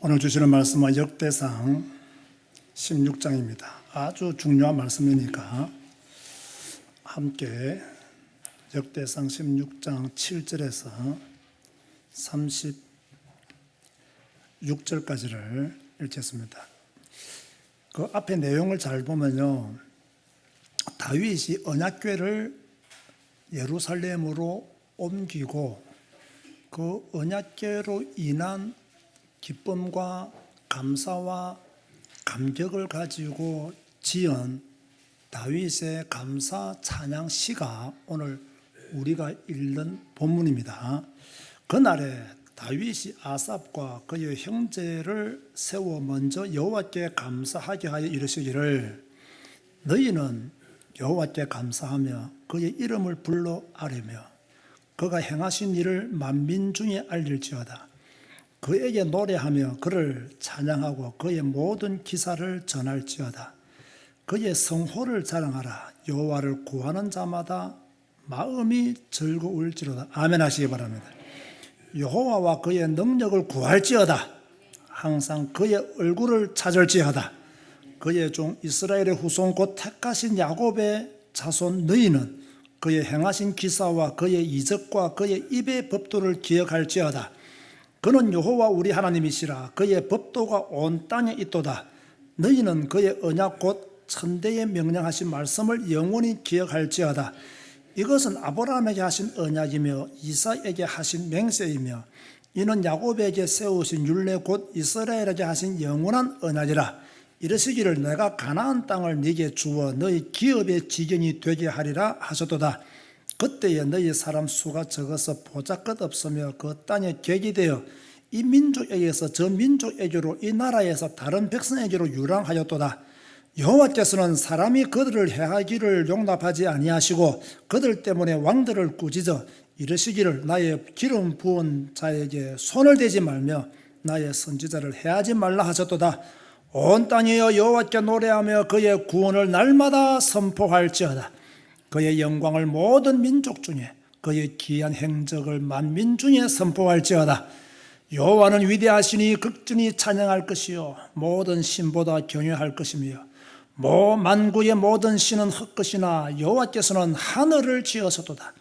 오늘 주시는 말씀은 역대상 16장입니다. 아주 중요한 말씀이니까 함께 역대상 16장 7절에서 36절까지를 읽겠습니다. 그 앞에 내용을 잘 보면요, 다윗이 언약궤를 예루살렘으로 옮기고 그 언약궤로 인한 기쁨과 감사와 감격을 가지고 지은 다윗의 감사 찬양 시가 오늘 우리가 읽는 본문입니다. 그날에 다윗이 아삽과 그의 형제를 세워 먼저 여호와께 감사하게 하여 이르시기를, 너희는 여호와께 감사하며 그의 이름을 불러 아뢰며 그가 행하신 일을 만민 중에 알릴지어다. 그에게 노래하며 그를 찬양하고 그의 모든 기사를 전할지어다. 그의 성호를 자랑하라. 여호와를 구하는 자마다 마음이 즐거울지로다. 아멘 하시기 바랍니다. 여호와와 그의 능력을 구할지어다. 항상 그의 얼굴을 찾을지어다. 그의 종 이스라엘의 후손 곧 택하신 야곱의 자손 너희는 그의 행하신 기사와 그의 이적과 그의 입의 법도를 기억할지어다. 그는 여호와 우리 하나님이시라. 그의 법도가 온 땅에 있도다. 너희는 그의 언약 곧 천대에 명령하신 말씀을 영원히 기억할지어다. 이것은 아브라함에게 하신 언약이며 이삭에게 하신 맹세이며 이는 야곱에게 세우신 율례 곧 이스라엘에게 하신 영원한 언약이라. 이르시기를 내가 가나안 땅을 네게 주어 너희 기업의 지경이 되게 하리라 하셨도다. 그때에 너희 사람 수가 적어서 보잘것 없으며 그 땅에 객이 되어 이 민족에게서 저 민족에게로 이 나라에서 다른 백성에게로 유랑하였도다. 여호와께서는 사람이 그들을 해하기를 용납하지 아니하시고 그들 때문에 왕들을 꾸짖어 이르시기를 나의 기름 부은 자에게 손을 대지 말며 나의 선지자를 해하지 말라 하셨도다. 온 땅이여 여호와께 노래하며 그의 구원을 날마다 선포할지어다. 그의 영광을 모든 민족 중에 그의 귀한 행적을 만민 중에 선포할지어다. 여호와는 위대하시니 극진히 찬양할 것이요 모든 신보다 경외할 것이며 만구의 모든 신은 헛것이나 여호와께서는 하늘을 지으셨도다.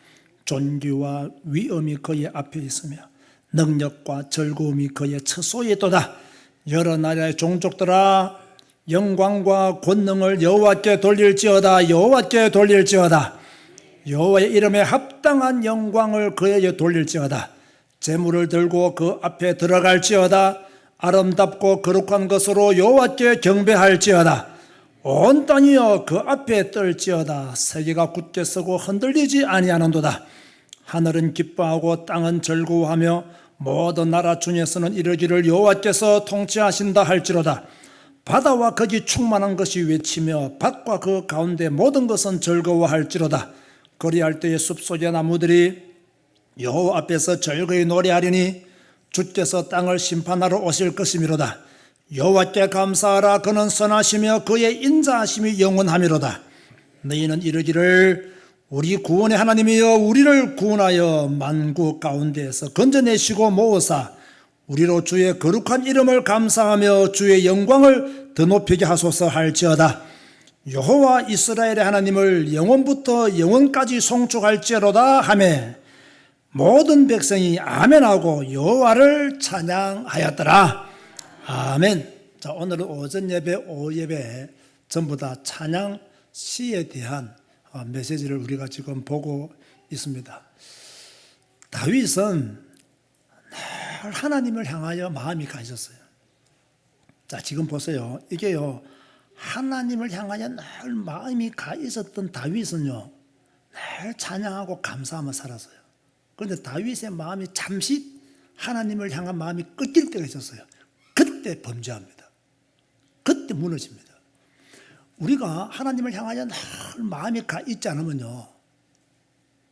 존귀와 위엄이 그의 앞에 있으며 능력과 즐거움이 그의 처소에 있도다. 여러 나라의 종족들아 영광과 권능을 여호와께 돌릴지어다. 여호와께 돌릴지어다. 여호와의 이름에 합당한 영광을 그에게 돌릴지어다. 제물을 들고 그 앞에 들어갈지어다. 아름답고 거룩한 것으로 여호와께 경배할지어다. 온 땅이여 그 앞에 떨지어다. 세계가 굳게 서고 흔들리지 아니하는도다. 하늘은 기뻐하고 땅은 즐거워하며 모든 나라 중에서는 이르기를 여호와께서 통치하신다 할지로다. 바다와 거기 충만한 것이 외치며 밭과 그 가운데 모든 것은 즐거워할지로다. 그리할 때의 숲속의 나무들이 여호와 앞에서 즐거이 노래하리니 주께서 땅을 심판하러 오실 것이미로다. 여호와께 감사하라. 그는 선하시며 그의 인자하심이 영원하미로다. 너희는 이르기를 우리 구원의 하나님이여 우리를 구원하여 만국 가운데에서 건져내시고 모으사 우리로 주의 거룩한 이름을 감사하며 주의 영광을 더 높이게 하소서 할지어다. 여호와 이스라엘의 하나님을 영원부터 영원까지 송축할지어로다 하매 모든 백성이 아멘하고 여호와를 찬양하였더라. 아멘. 자, 오늘은 오전 예배, 오후 예배 전부 다 찬양 시에 대한 메시지를 우리가 지금 보고 있습니다. 다윗은 늘 하나님을 향하여 마음이 가 있었어요. 자, 지금 보세요. 이게요, 하나님을 향하여 늘 마음이 가 있었던 다윗은요, 늘 찬양하고 감사하며 살았어요. 그런데 다윗의 마음이 잠시 하나님을 향한 마음이 끊길 때가 있었어요. 그때 범죄합니다. 그때 무너집니다. 우리가 하나님을 향하여 늘 마음이 가 있지 않으면요,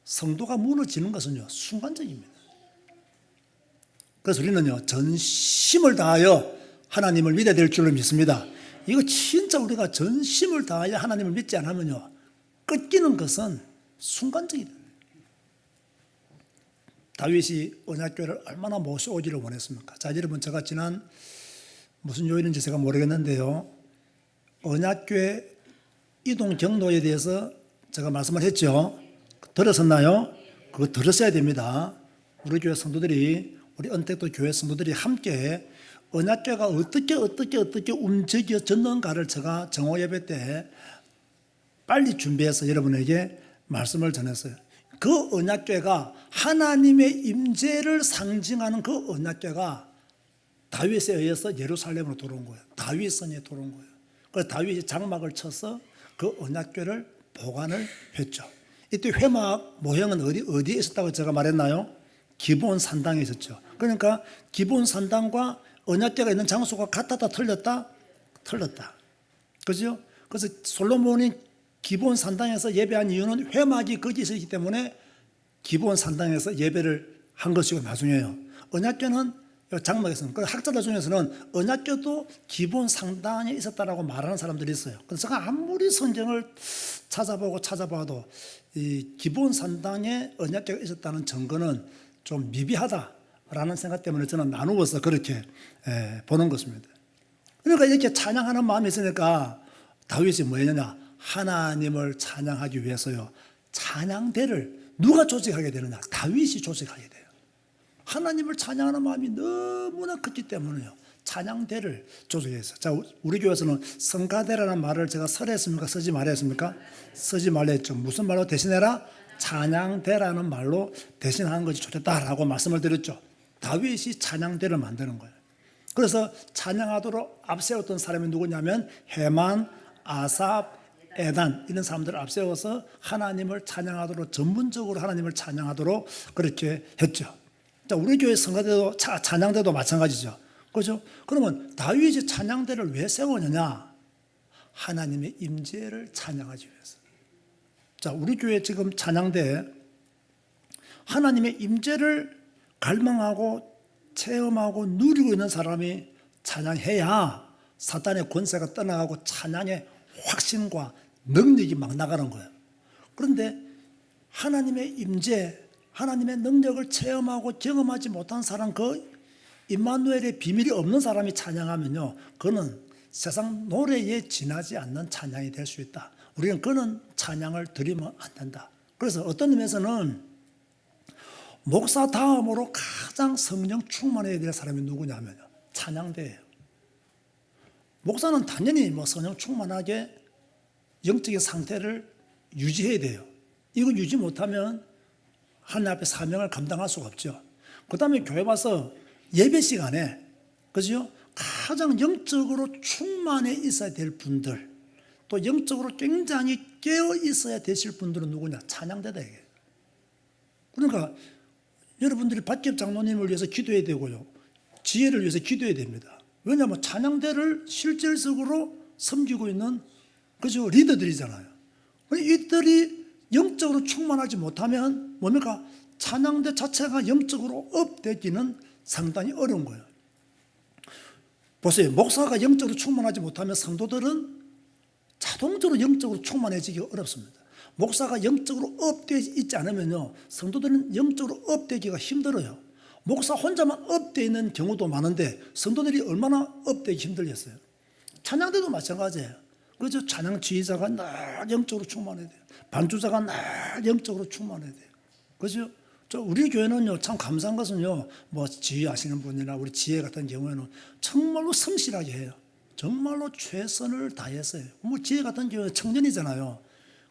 성도가 무너지는 것은요, 순간적입니다. 그래서 우리는요, 전심을 다하여 하나님을 믿어야 될 줄로 믿습니다. 이거 진짜 우리가 전심을 다하여 하나님을 믿지 않으면요, 끊기는 것은 순간적이다. 다윗이 언약궤를 얼마나 모셔오기를 원했습니까? 자, 여러분, 제가 지난 무슨 요일인지 제가 모르겠는데요. 언약교회 이동 경로에 대해서 제가 말씀을 했죠. 들었었나요? 그거 들으셔야 됩니다. 우리 교회 성도들이, 우리 언택도 교회 성도들이 함께 언약교회가 어떻게 움직여졌는가를 제가 정오 예배 때 빨리 준비해서 여러분에게 말씀을 전했어요. 그 언약궤가 하나님의 임재를 상징하는 그 언약궤가 다윗에 의해서 예루살렘으로 들어온 거예요. 다윗성에 들어온 거예요. 그래서 다윗이 장막을 쳐서 그 언약궤를 보관을 했죠. 이때 회막 모형은 어디에 있었다고 제가 말했나요? 기브온 산당에 있었죠. 그러니까 기브온 산당과 언약궤가 있는 장소가 같았다 틀렸다? 틀렸다. 그죠? 그래서 솔로몬이 기브온 산당에서 예배한 이유는 회막이 거기 있었기 때문에 기브온 산당에서 예배를 한 것이고 나중에요. 언약궤는 장막에서는, 그 학자들 중에서는 언약궤도 기브온 산당에 있었다라고 말하는 사람들이 있어요. 그래서 제가 아무리 성경을 찾아봐도 이 기브온 산당에 언약궤가 있었다는 증거는 좀 미비하다라는 생각 때문에 저는 나누어서 그렇게 보는 것입니다. 그러니까 이렇게 찬양하는 마음이 있으니까 다윗이 뭐 했느냐? 하나님을 찬양하기 위해서요, 찬양대를 누가 조직하게 되느냐? 다윗이 조직하게 돼요. 하나님을 찬양하는 마음이 너무나 컸기 때문에요, 찬양대를 조직해서. 자, 우리 교회에서는 성가대라는 말을 제가 설했습니까? 쓰지 말했습니까? 쓰지 말라 했죠. 무슨 말로 대신해라? 찬양대라는 말로 대신하는 것이 좋겠다라고 말씀을 드렸죠. 다윗이 찬양대를 만드는 거예요. 그래서 찬양하도록 앞세웠던 사람이 누구냐면 헤만, 아삽, 에단, 이런 사람들을 앞세워서 하나님을 찬양하도록, 전문적으로 하나님을 찬양하도록 그렇게 했죠. 자, 우리 교회 성가대도 찬양대도 마찬가지죠. 그렇죠? 그러면 다윗이 찬양대를 왜 세웠느냐? 하나님의 임재를 찬양하기 위해서. 자, 우리 교회 지금 찬양대, 하나님의 임재를 갈망하고 체험하고 누리고 있는 사람이 찬양해야 사탄의 권세가 떠나가고 찬양의 확신과 능력이 막 나가는 거예요. 그런데 하나님의 임재, 하나님의 능력을 체험하고 경험하지 못한 사람, 그 임마누엘의 비밀이 없는 사람이 찬양하면요, 그는 세상 노래에 지나지 않는 찬양이 될 수 있다. 우리는 그는 찬양을 드리면 안 된다. 그래서 어떤 의미에서는 목사 다음으로 가장 성령 충만해야 될 사람이 누구냐면요, 찬양대예요. 목사는 당연히 뭐 성령 충만하게 영적인 상태를 유지해야 돼요. 이거 유지 못하면 하나님 앞에 사명을 감당할 수가 없죠. 그 다음에 교회 와서 예배 시간에, 그죠? 가장 영적으로 충만해 있어야 될 분들, 또 영적으로 굉장히 깨어 있어야 되실 분들은 누구냐? 찬양대다 이게. 그러니까 여러분들이 박기엽 장로님을 위해서 기도해야 되고요, 지혜를 위해서 기도해야 됩니다. 왜냐하면 찬양대를 실질적으로 섬기고 있는, 그죠, 리더들이잖아요. 이들이 영적으로 충만하지 못하면 뭡니까? 찬양대 자체가 영적으로 업되기는 상당히 어려운 거예요. 보세요. 목사가 영적으로 충만하지 못하면 성도들은 자동적으로 영적으로 충만해지기가 어렵습니다. 목사가 영적으로 업되어 있지 않으면요, 성도들은 영적으로 업되기가 힘들어요. 목사 혼자만 업되어 있는 경우도 많은데 성도들이 얼마나 업되기 힘들겠어요. 찬양대도 마찬가지예요. 그죠? 찬양 지휘자가 늘 영적으로 충만해야 돼요. 반주자가 늘 영적으로 충만해야 돼요. 그죠? 우리 교회는요, 참 감사한 것은요, 뭐 지휘하시는 분이나 우리 지혜 같은 경우에는 정말로 성실하게 해요. 정말로 최선을 다해서요. 뭐 지혜 같은 경우에 청년이잖아요.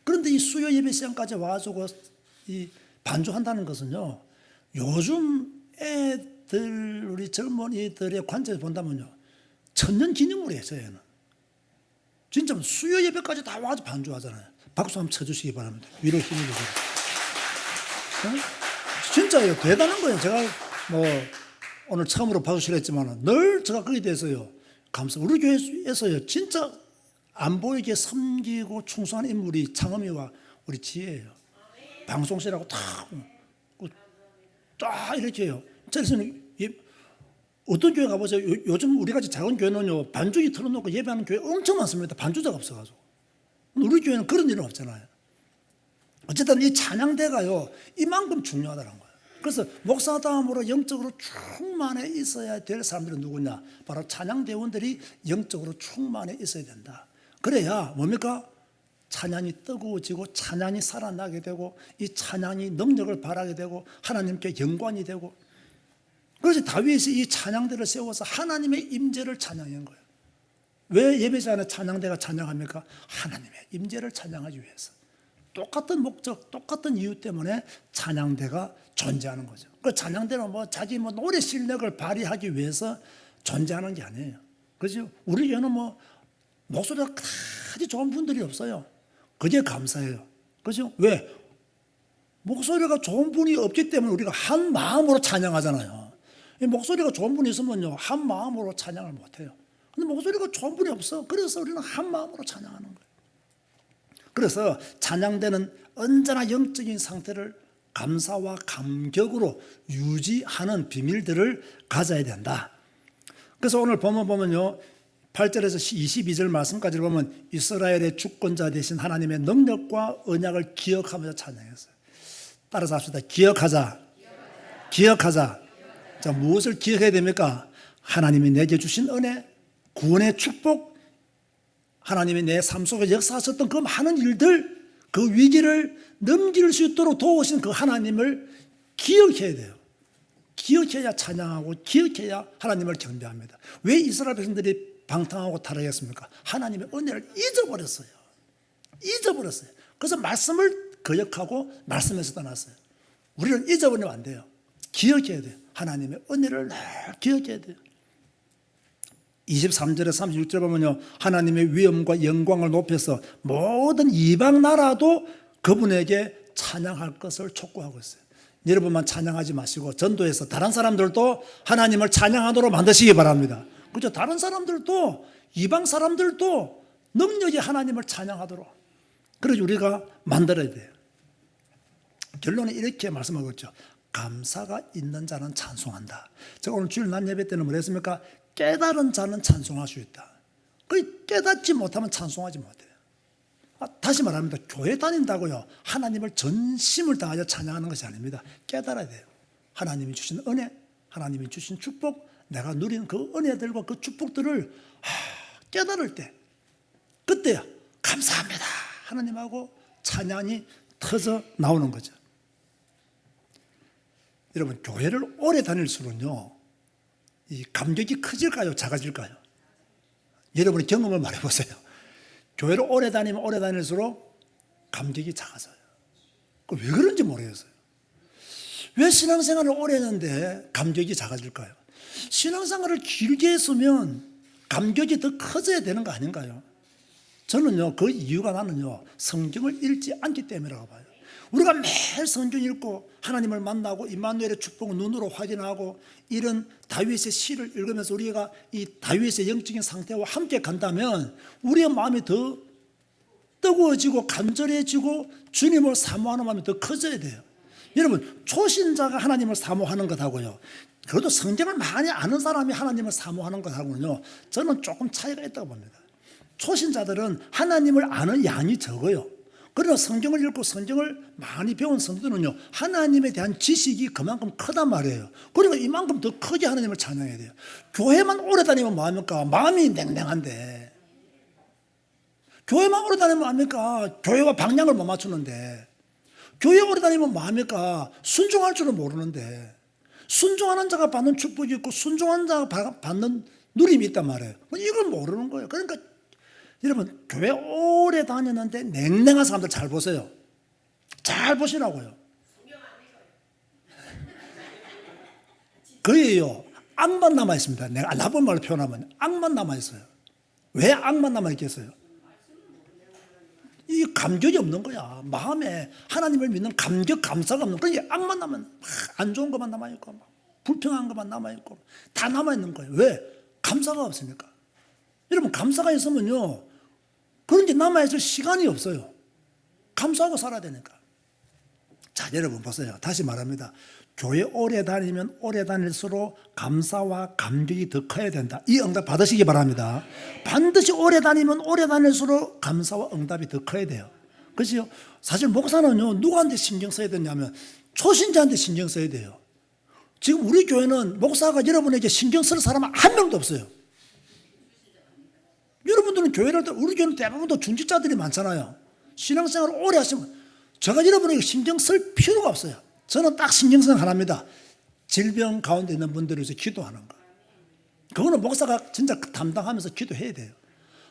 그런데 이 수요 예배 시간까지 와가지고 이 반주한다는 것은요, 요즘 애들, 우리 젊은이들의 관점에서 본다면요, 천년 기념물이에요, 저희는. 진짜 수요 예배까지 다 와서 반주하잖아요. 박수 한번 쳐주시기 바랍니다. 위로 힘을 주세요. 진짜요, 대단한 거예요. 제가 뭐 오늘 처음으로 박수를 했지만 늘 제가 거기에 대해서요, 우리 교회에서요, 진짜 안 보이게 섬기고 충성한 인물이 창음이와 우리 지혜예요. 방송실하고 딱 이렇게 해요. 그래서 어떤 교회 가보세요. 요즘 우리같이 작은 교회는요, 반주기 틀어놓고 예배하는 교회 엄청 많습니다. 반주자가 없어가지고. 우리 교회는 그런 일은 없잖아요. 어쨌든 이 찬양대가요, 이만큼 중요하다는 거예요. 그래서 목사다음으로 영적으로 충만해 있어야 될 사람들은 누구냐? 바로 찬양대원들이 영적으로 충만해 있어야 된다. 그래야 뭡니까? 찬양이 뜨거워지고 찬양이 살아나게 되고 이 찬양이 능력을 발하게 되고 하나님께 영광이 되고. 그래서 다윗이 이 찬양대를 세워서 하나님의 임재를 찬양한 거예요. 왜 예배자는 찬양대가 찬양합니까? 하나님의 임재를 찬양하기 위해서. 똑같은 목적, 똑같은 이유 때문에 찬양대가 존재하는 거죠. 그 찬양대는 자기 노래 실력을 발휘하기 위해서 존재하는 게 아니에요. 그죠? 우리 교회는 목소리가 그다지 좋은 분들이 없어요. 그게 감사해요. 그죠? 왜? 목소리가 좋은 분이 없기 때문에 우리가 한 마음으로 찬양하잖아요. 목소리가 좋은 분이 있으면요, 한 마음으로 찬양을 못해요. 근데 목소리가 좋은 분이 없어. 그래서 우리는 한 마음으로 찬양하는 거예요. 그래서 찬양대는 언제나 영적인 상태를 감사와 감격으로 유지하는 비밀들을 가져야 된다. 그래서 오늘 보면요, 8절에서 22절 말씀까지 보면 이스라엘의 주권자 되신 하나님의 능력과 언약을 기억하면서 찬양했어요. 따라서 합시다. 기억하자. 기억하자. 자, 무엇을 기억해야 됩니까? 하나님이 내게 주신 은혜, 구원의 축복, 하나님이 내 삶 속에 역사하셨던 그 많은 일들, 그 위기를 넘길 수 있도록 도우신 그 하나님을 기억해야 돼요. 기억해야 찬양하고 기억해야 하나님을 경배합니다. 왜 이스라엘 백성들이 방탕하고 타락했습니까? 하나님의 은혜를 잊어버렸어요. 잊어버렸어요. 그래서 말씀을 거역하고 말씀에서 떠났어요. 우리는 잊어버리면 안 돼요. 기억해야 돼요. 하나님의 은혜를 늘 기억해야 돼요. 23절에 36절 보면요, 하나님의 위엄과 영광을 높여서 모든 이방 나라도 그분에게 찬양할 것을 촉구하고 있어요. 여러분만 찬양하지 마시고 전도해서 다른 사람들도 하나님을 찬양하도록 만드시기 바랍니다. 그죠? 다른 사람들도, 이방 사람들도 능력이 하나님을 찬양하도록, 그래서 우리가 만들어야 돼요. 결론은 이렇게 말씀하고 있죠. 감사가 있는 자는 찬송한다. 제가 오늘 주일 낮 예배 때는 뭐 했습니까? 깨달은 자는 찬송할 수 있다. 그 깨닫지 못하면 찬송하지 못해요. 다시 말합니다. 교회 다닌다고요, 하나님을 전심을 다하여 찬양하는 것이 아닙니다. 깨달아야 돼요. 하나님이 주신 은혜, 하나님이 주신 축복, 내가 누린 그 은혜들과 그 축복들을 깨달을 때, 그때야 감사합니다 하나님하고 찬양이 터져 나오는 거죠. 여러분, 교회를 오래 다닐수록요, 이 감격이 커질까요? 작아질까요? 여러분의 경험을 말해보세요. 교회를 오래 다니면 오래 다닐수록 감격이 작아져요. 왜 그런지 모르겠어요. 왜 신앙생활을 오래 했는데 감격이 작아질까요? 신앙생활을 길게 했으면 감격이 더 커져야 되는 거 아닌가요? 저는요, 그 이유가 나는요, 성경을 읽지 않기 때문이라고 봐요. 우리가 매일 성경 읽고 하나님을 만나고 임마누엘의 축복을 눈으로 확인하고 이런 다윗의 시를 읽으면서 우리가 이 다윗의 영적인 상태와 함께 간다면 우리의 마음이 더 뜨거워지고 간절해지고 주님을 사모하는 마음이 더 커져야 돼요. 여러분, 초신자가 하나님을 사모하는 것하고요, 그래도 성경을 많이 아는 사람이 하나님을 사모하는 것하고는요, 저는 조금 차이가 있다고 봅니다. 초신자들은 하나님을 아는 양이 적어요. 그러나 성경을 읽고 성경을 많이 배운 성도들은요, 하나님에 대한 지식이 그만큼 크단 말이에요. 그러니까 이만큼 더 크게 하나님을 찬양해야 돼요. 교회만 오래 다니면 뭐합니까? 마음이 냉랭한데. 교회만 오래 다니면 뭐합니까? 교회와 방향을 못 맞추는데. 교회 오래 다니면 뭐합니까? 순종할 줄은 모르는데. 순종하는 자가 받는 축복이 있고 순종하는 자가 받는 누림이 있단 말이에요. 이걸 모르는 거예요. 그러니까 여러분, 교회 오래 다녔는데 냉랭한 사람들 잘 보세요. 잘 보시라고요. 거의요, 악만 남아있습니다. 내가 나쁜 말로 표현하면 악만 남아있어요. 왜 악만 남아있겠어요? 이 감격이 없는 거야. 마음에 하나님을 믿는 감격, 감사가 없는 거야. 악만 남으면 안 좋은 것만 남아있고 불평한 것만 남아있고 다 남아있는 거예요. 왜? 감사가 없으니까. 여러분, 감사가 있으면요, 그런 게 남아있을 시간이 없어요. 감사하고 살아야 되니까. 자, 여러분 보세요. 다시 말합니다. 교회 오래 다니면 오래 다닐수록 감사와 감격이 더 커야 된다. 이 응답 받으시기 바랍니다. 반드시 오래 다니면 오래 다닐수록 감사와 응답이 더 커야 돼요. 그렇죠? 사실 목사는요, 누구한테 신경 써야 되냐면 초신자한테 신경 써야 돼요. 지금 우리 교회는 목사가 여러분에게 신경 쓸 사람은 한 명도 없어요. 여러분들은 교회를, 우리 교회는 대부분 다 중직자들이 많잖아요. 신앙생활을 오래 하시면 제가 여러분에게 신경 쓸 필요가 없어요. 저는 딱 신경 쓰는 하나입니다. 질병 가운데 있는 분들을 위해서 기도하는 거. 그거는 목사가 진짜 담당하면서 기도해야 돼요.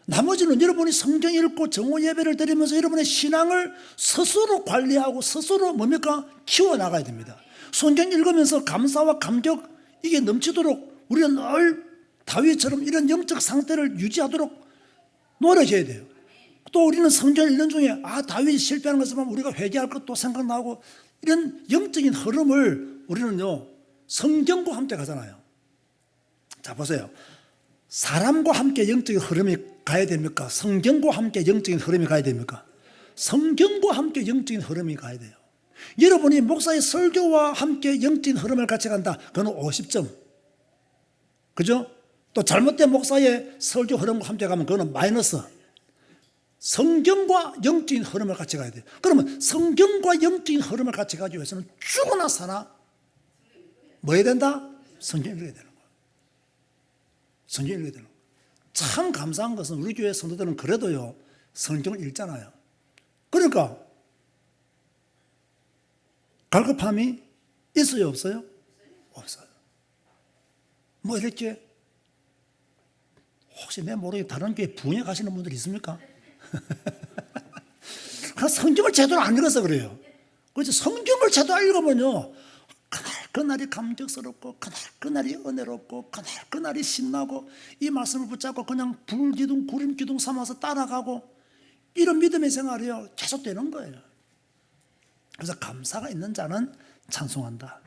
나머지는 여러분이 성경 읽고 정오 예배를 드리면서 여러분의 신앙을 스스로 관리하고 스스로 뭡니까? 키워나가야 됩니다. 성경 읽으면서 감사와 감격 이게 넘치도록 우리는 늘 다윗처럼 이런 영적 상태를 유지하도록 노력해야 돼요. 또 우리는 성경 읽는 중에 다윗이 실패하는 것을 보면 우리가 회개할 것도 생각나고 이런 영적인 흐름을 우리는요 성경과 함께 가잖아요. 자 보세요. 사람과 함께 영적인 흐름이 가야 됩니까? 성경과 함께 영적인 흐름이 가야 됩니까? 성경과 함께 영적인 흐름이 가야 돼요. 여러분이 목사의 설교와 함께 영적인 흐름을 같이 간다. 그건 50점. 그죠? 또 잘못된 목사의 설교 흐름과 함께 가면 그거는 마이너스. 성경과 영적인 흐름을 같이 가야 돼요. 그러면 성경과 영적인 흐름을 같이 가기 위해서는 죽으나 사나 뭐 해야 된다? 성경 읽어야 되는 거예요. 성경 읽어야 되는 거예요. 참 감사한 것은 우리 교회 성도들은 그래도요 성경을 읽잖아요. 그러니까 갈급함이 있어요 없어요? 없어요. 뭐 이렇게 혹시 내 모르게 다른 교회 부흥회 가시는 분들 있습니까? 성경을 제대로 안 읽어서 그래요. 그렇지 성경을 제대로 읽으면요 그날이 감격스럽고 그날이 은혜롭고 그날이 신나고 이 말씀을 붙잡고 그냥 불기둥 구름기둥 삼아서 따라가고 이런 믿음의 생활이요 계속되는 거예요. 그래서 감사가 있는 자는 찬송한다.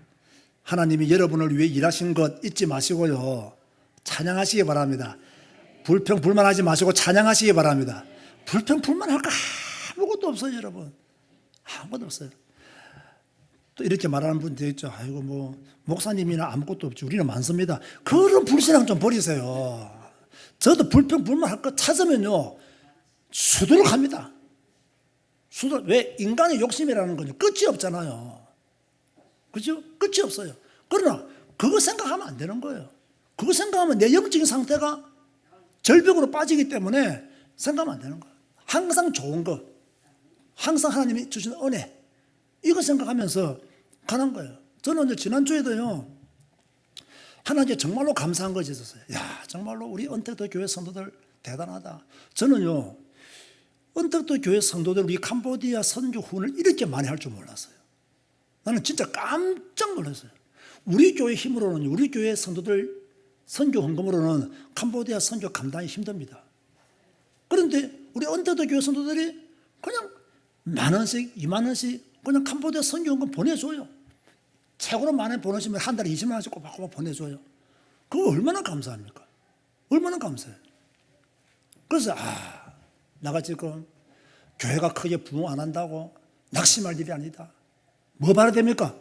하나님이 여러분을 위해 일하신 것 잊지 마시고요 찬양하시기 바랍니다. 불평 불만하지 마시고 찬양하시기 바랍니다. 불평 불만할 거 아무것도 없어요 여러분. 아무것도 없어요. 또 이렇게 말하는 분들 있죠. 아이고 뭐 목사님이나 아무것도 없지 우리는 많습니다. 그런 불신앙 좀 버리세요. 저도 불평 불만할 거 찾으면요 수두룩 합니다. 수두룩. 왜? 인간의 욕심이라는 건요 끝이 없잖아요. 그죠? 끝이 없어요. 그러나 그거 생각하면 안 되는 거예요. 그거 생각하면 내 영적인 상태가 절벽으로 빠지기 때문에 생각하면 안 되는 거예요. 항상 좋은 거, 항상 하나님이 주신 은혜 이거 생각하면서 가는 거예요. 저는 이제 지난주에도요 하나님께 정말로 감사한 것이 있었어요. 야 정말로 우리 언택트 교회 성도들 대단하다. 저는요 언택트 교회 성도들 우리 캄보디아 선교 후원을 이렇게 많이 할 줄 몰랐어요. 나는 진짜 깜짝 놀랐어요. 우리 교회 힘으로는 우리 교회 성도들 선교 헌금으로는 캄보디아 선교 감당이 힘듭니다. 그런데 우리 언택트 교회 성도들이 그냥 10,000원씩 20,000원씩 그냥 캄보디아 선교 헌금 보내줘요. 최고로 많이 보내시면 한 달에 20만 원씩 꼬박꼬박 보내줘요. 그거 얼마나 감사합니까? 얼마나 감사해요. 그래서 내가 지금 교회가 크게 부흥 안 한다고 낙심할 일이 아니다. 뭐 봐야 됩니까?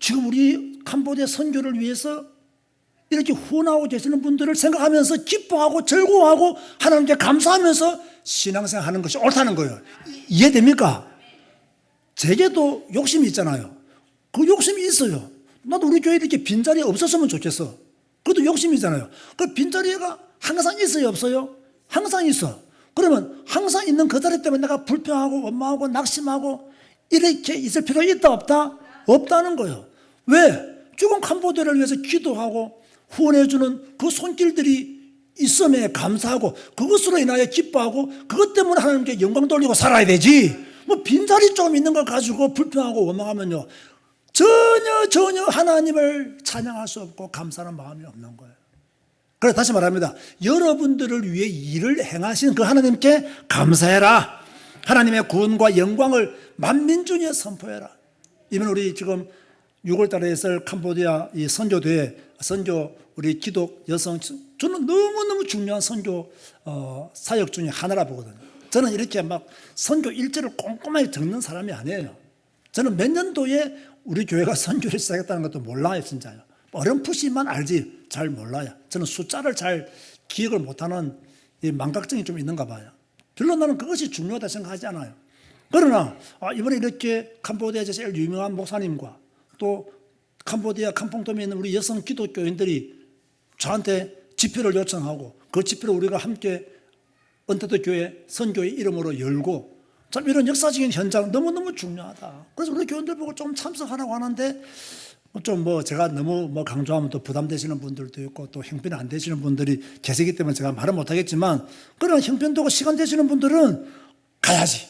지금 우리 캄보디아 선교를 위해서 이렇게 후원하고 계시는 분들을 생각하면서 기뻐하고 즐거워하고 하나님께 감사하면서 신앙생활 하는 것이 옳다는 거예요. 이해됩니까? 제게도 욕심이 있잖아요. 그 욕심이 있어요. 나도 우리 교회에 이렇게 빈자리 없었으면 좋겠어. 그것도 욕심이잖아요. 그 빈자리가 항상 있어요 없어요? 항상 있어. 그러면 항상 있는 그 자리 때문에 내가 불평하고 원망하고 낙심하고 이렇게 있을 필요가 있다 없다? 없다는 거예요. 왜? 죽은 캄보디아를 위해서 기도하고 후원해주는 그 손길들이 있음에 감사하고 그것으로 인하여 기뻐하고 그것 때문에 하나님께 영광 돌리고 살아야 되지. 뭐 빈자리 좀 있는 걸 가지고 불평하고 원망하면요 전혀 하나님을 찬양할 수 없고 감사하는 마음이 없는 거예요. 그래서 다시 말합니다. 여러분들을 위해 일을 행하신 그 하나님께 감사해라. 하나님의 구원과 영광을 만민중에 선포해라. 이번 우리 지금 6월 달에 있을 캄보디아 이 선교대회 선교 우리 기독 여성 저는 너무너무 중요한 선교 사역 중에 하나라 보거든요. 저는 이렇게 막 선교 일지를 꼼꼼하게 적는 사람이 아니에요. 저는 몇 년도에 우리 교회가 선교를 시작했다는 것도 몰라요, 진짜요. 어렴풋이만 알지 잘 몰라요. 저는 숫자를 잘 기억을 못하는 이 망각증이 좀 있는가 봐요. 별로 나는 그것이 중요하다 생각하지 않아요. 그러나 이번에 이렇게 캄보디아에서 제일 유명한 목사님과 또 캄보디아 캄퐁돔에 있는 우리 여성 기독교인들이 저한테 집회를 요청하고 그 집회를 우리가 함께 언뜻 교회 선교의 이름으로 열고 참 이런 역사적인 현장 너무너무 중요하다. 그래서 우리 교인들 보고 좀 참석하라고 하는데 좀 제가 너무 강조하면 또 부담되시는 분들도 있고 또 형편이 안 되시는 분들이 계시기 때문에 제가 말은 못하겠지만 그런 형편되고 시간 되시는 분들은 가야지.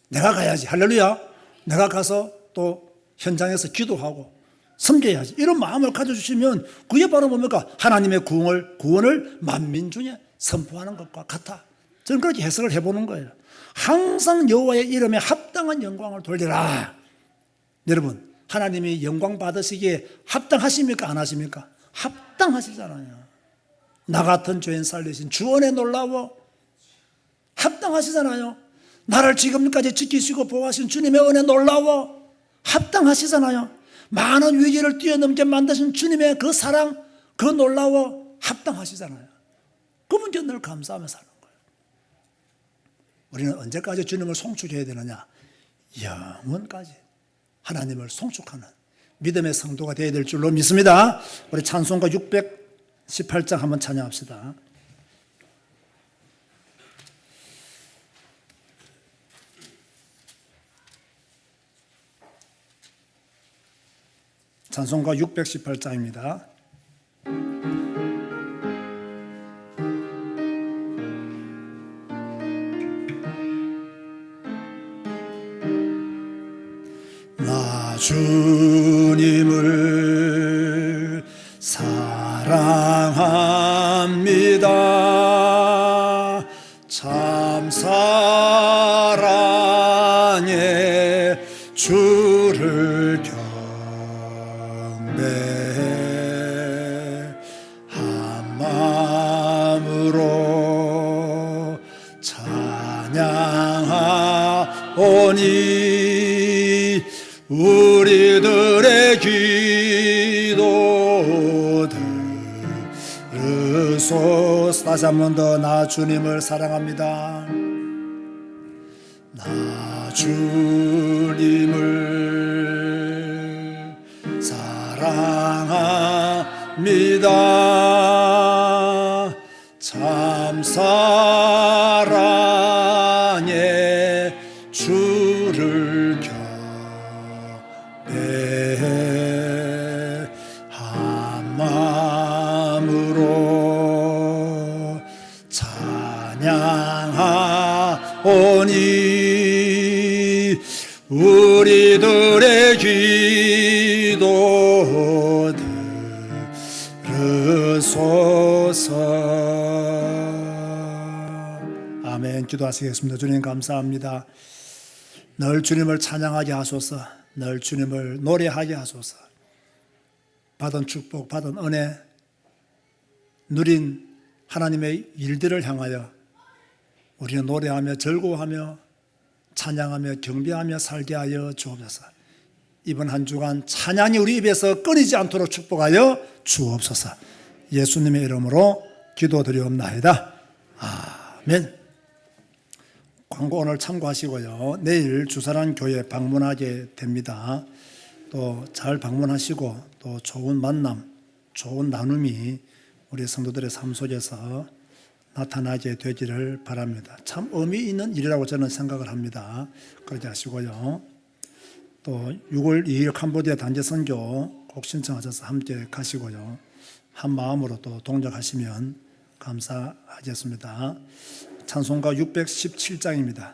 내가 가야지. 할렐루야. 내가 가서 또 현장에서 기도하고 섬겨야지. 이런 마음을 가져주시면 그게 바로 뭡니까? 하나님의 구원을 만민 중에 선포하는 것과 같아. 저는 그렇게 해석을 해보는 거예요. 항상 여호와의 이름에 합당한 영광을 돌리라. 여러분, 하나님이 영광 받으시기에 합당하십니까? 안 하십니까? 합당하시잖아요. 나 같은 죄인 살리신 주 은혜 놀라워 합당하시잖아요. 나를 지금까지 지키시고 보호하신 주님의 은혜 놀라워 합당하시잖아요. 많은 위기를 뛰어넘게 만드신 주님의 그 사랑, 그 놀라워 합당하시잖아요. 그분께 늘 감사하며 사는 거예요. 우리는 언제까지 주님을 송축해야 되느냐? 영원까지 하나님을 송축하는 믿음의 성도가 되어야 될 줄로 믿습니다. 우리 찬송가 618장 한번 찬양합시다. 찬송가 618장입니다. 나 주님을 사랑합니다. 참 사랑해 주를 경배해 한 마음으로 찬양하오니 우리들의 기도들 들으소서. 다시 한 번 더. 나 주님을 사랑합니다. 나 주님을 사랑합니다. 참 사랑해 주를 경배해 한 마음으로 찬양하오니 우리들의 기도 들으소서. 아멘. 기도하시겠습니다. 주님 감사합니다. 늘 주님을 찬양하게 하소서. 늘 주님을 노래하게 하소서. 받은 축복, 받은 은혜, 누린 하나님의 일들을 향하여 우리는 노래하며 즐거워하며 찬양하며 경배하며 살게 하여 주옵소서. 이번 한 주간 찬양이 우리 입에서 끊이지 않도록 축복하여 주옵소서. 예수님의 이름으로 기도드리옵나이다. 아멘. 광고 오늘 참고하시고요. 내일 주사랑 교회 방문하게 됩니다. 또 잘 방문하시고 또 좋은 만남, 좋은 나눔이 우리 성도들의 삶 속에서 나타나게 되기를 바랍니다. 참 의미 있는 일이라고 저는 생각을 합니다. 그렇게 하시고요. 또 6월 2일 캄보디아 단체 선교 꼭 신청하셔서 함께 가시고요. 한 마음으로 또 동력하시면 감사하겠습니다. 찬송가 617장입니다.